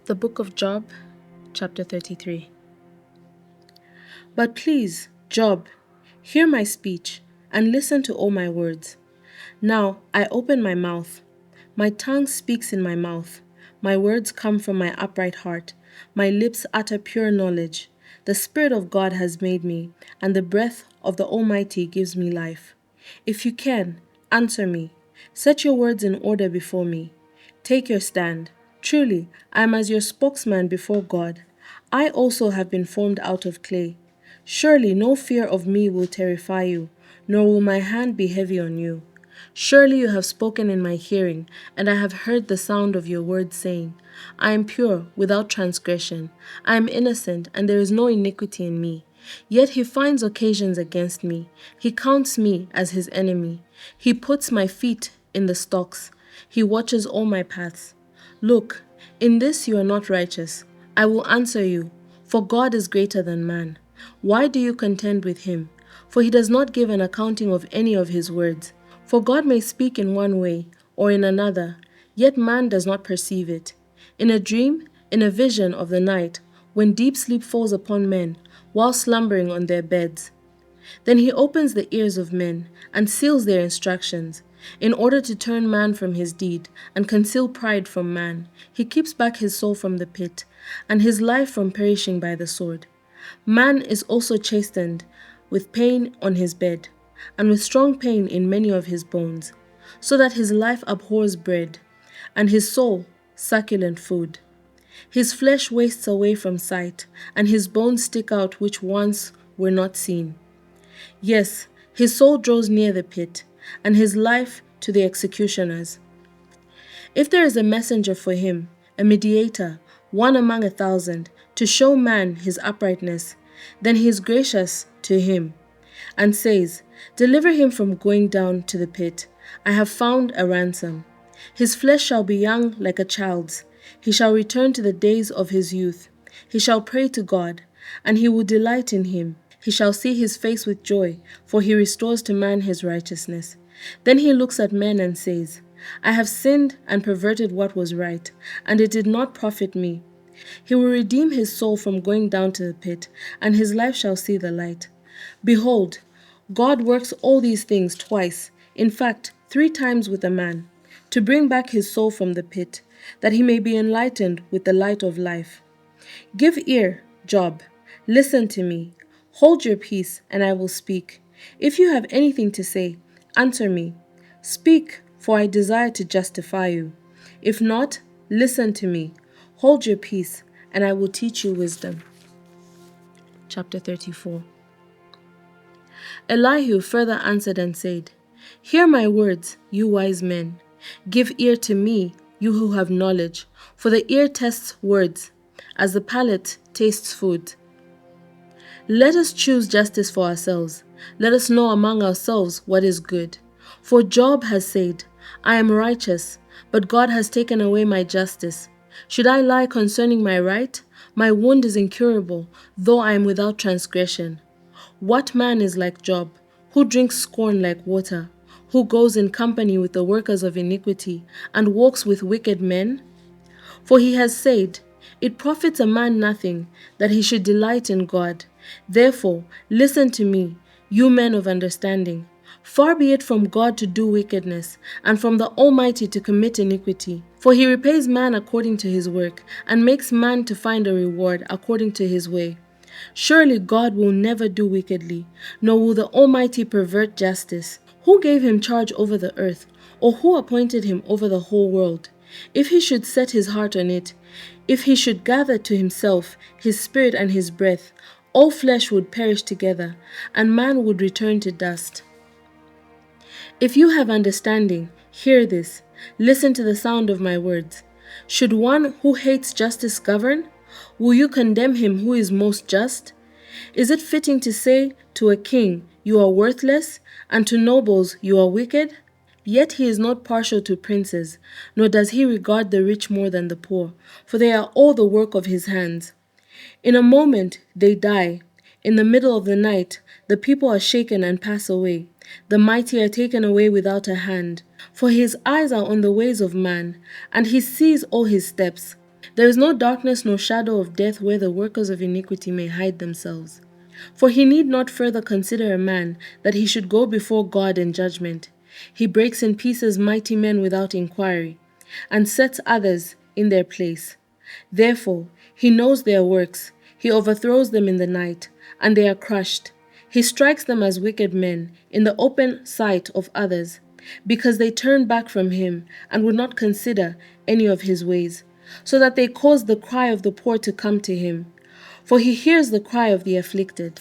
The book of Job, chapter 33. But please, Job, hear my speech and listen to all my words. Now I open my mouth. My tongue speaks in my mouth. My words come from my upright heart. My lips utter pure knowledge. The Spirit of God has made me, and the breath of the Almighty gives me life. If you can, answer me. Set your words in order before me. Take your stand. Truly, I am as your spokesman before God. I also have been formed out of clay. Surely no fear of me will terrify you, nor will my hand be heavy on you. Surely you have spoken in my hearing, and I have heard the sound of your words, saying, I am pure, without transgression. I am innocent, and there is no iniquity in me. Yet he finds occasions against me. He counts me as his enemy. He puts my feet in the stocks. He watches all my paths. Look, in this you are not righteous. I will answer you, for God is greater than man. Why do you contend with him? For he does not give an accounting of any of his words. For God may speak in one way, or in another, yet man does not perceive it. In a dream, in a vision of the night, when deep sleep falls upon men, while slumbering on their beds. Then he opens the ears of men, and seals their instructions, in order to turn man from his deed, and conceal pride from man. He keeps back his soul from the pit, and his life from perishing by the sword. Man is also chastened with pain on his bed, and with strong pain in many of his bones, so that his life abhors bread, and his soul succulent food. His flesh wastes away from sight, and his bones stick out which once were not seen. Yes, his soul draws near the pit, and his life to the executioners. If there is a messenger for him, a mediator, one among 1,000, to show man his uprightness, then he is gracious to him, and says, Deliver him from going down to the pit. I have found a ransom. His flesh shall be young like a child's. He shall return to the days of his youth. He shall pray to God, and he will delight in him. He shall see his face with joy, for he restores to man his righteousness. Then he looks at men and says, I have sinned and perverted what was right, and it did not profit me. He will redeem his soul from going down to the pit, and his life shall see the light. Behold, God works all these things twice, in fact, 3 times with a man, to bring back his soul from the pit, that he may be enlightened with the light of life. Give ear, Job, listen to me. Hold your peace, and I will speak. If you have anything to say, answer me. Speak, for I desire to justify you. If not, listen to me. Hold your peace, and I will teach you wisdom. Chapter 34. Elihu further answered and said, Hear my words, you wise men. Give ear to me, you who have knowledge, for the ear tests words, as the palate tastes food. Let us choose justice for ourselves. Let us know among ourselves what is good. For Job has said, I am righteous, but God has taken away my justice. Should I lie concerning my right? My wound is incurable, though I am without transgression. What man is like Job, who drinks scorn like water, who goes in company with the workers of iniquity, and walks with wicked men? For he has said, It profits a man nothing, that he should delight in God. Therefore, listen to me, you men of understanding. Far be it from God to do wickedness, and from the Almighty to commit iniquity. For he repays man according to his work, and makes man to find a reward according to his way. Surely God will never do wickedly, nor will the Almighty pervert justice. Who gave him charge over the earth, or who appointed him over the whole world? If he should set his heart on it, if he should gather to himself his spirit and his breath, all flesh would perish together, and man would return to dust. If you have understanding, hear this. Listen to the sound of my words. Should one who hates justice govern? Will you condemn him who is most just? Is it fitting to say to a king, You are worthless, and to nobles, You are wicked? Yet he is not partial to princes, nor does he regard the rich more than the poor, for they are all the work of his hands. In a moment they die. In the middle of the night, the people are shaken and pass away. The mighty are taken away without a hand. For his eyes are on the ways of man, and he sees all his steps. There is no darkness nor shadow of death where the workers of iniquity may hide themselves. For he need not further consider a man, that he should go before God in judgment. He breaks in pieces mighty men without inquiry, and sets others in their place. Therefore he knows their works, he overthrows them in the night, and they are crushed. He strikes them as wicked men in the open sight of others, because they turn back from him and would not consider any of his ways, so that they cause the cry of the poor to come to him. For he hears the cry of the afflicted.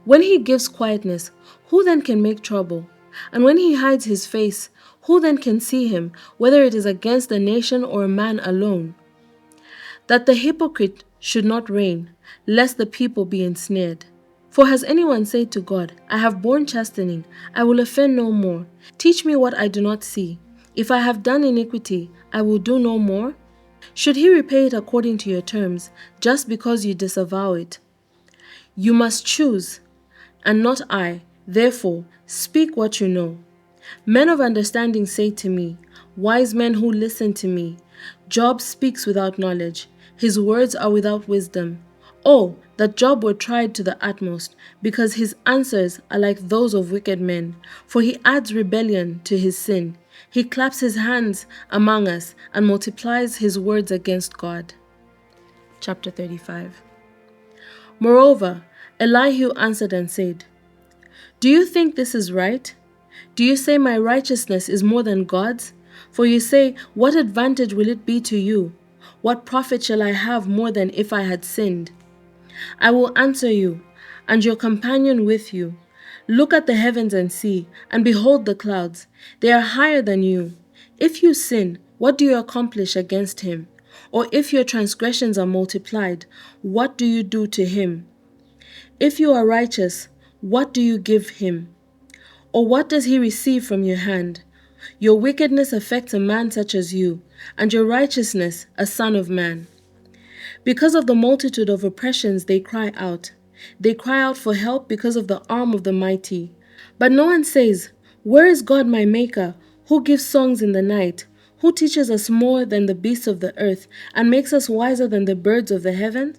When he gives quietness, who then can make trouble? And when he hides his face, who then can see him, whether it is against a nation or a man alone? That the hypocrite should not reign, lest the people be ensnared. For has anyone said to God, I have borne chastening, I will offend no more. Teach me what I do not see. If I have done iniquity, I will do no more. Should he repay it according to your terms, just because you disavow it? You must choose, and not I. Therefore, speak what you know. Men of understanding say to me, wise men who listen to me, Job speaks without knowledge, his words are without wisdom. Oh, that Job were tried to the utmost, because his answers are like those of wicked men. For he adds rebellion to his sin. He claps his hands among us and multiplies his words against God. Chapter 35. Moreover, Elihu answered and said, Do you think this is right? Do you say my righteousness is more than God's? For you say, what advantage will it be to you? What profit shall I have more than if I had sinned? I will answer you, and your companion with you. Look at the heavens and see, and behold the clouds. They are higher than you. If you sin, what do you accomplish against him? Or if your transgressions are multiplied, what do you do to him? If you are righteous, what do you give him? Or what does he receive from your hand? Your wickedness affects a man such as you, and your righteousness a son of man. Because of the multitude of oppressions they cry out. They cry out for help because of the arm of the mighty. But no one says, Where is God my maker, who gives songs in the night, who teaches us more than the beasts of the earth, and makes us wiser than the birds of the heaven?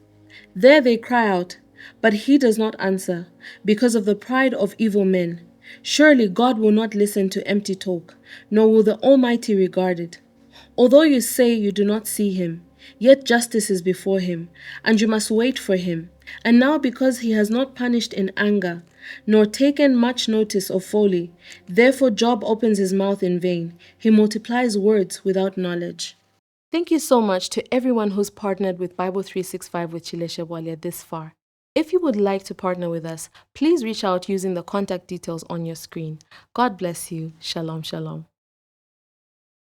There they cry out, but he does not answer, because of the pride of evil men. Surely God will not listen to empty talk, nor will the Almighty regard it. Although you say you do not see him, yet justice is before him, and you must wait for him. And now because he has not punished in anger, nor taken much notice of folly, therefore Job opens his mouth in vain. He multiplies words without knowledge. Thank you so much to everyone who's partnered with Bible 365 with Chileshe Bwalya this far. If you would like to partner with us, please reach out using the contact details on your screen. God bless you. Shalom, shalom.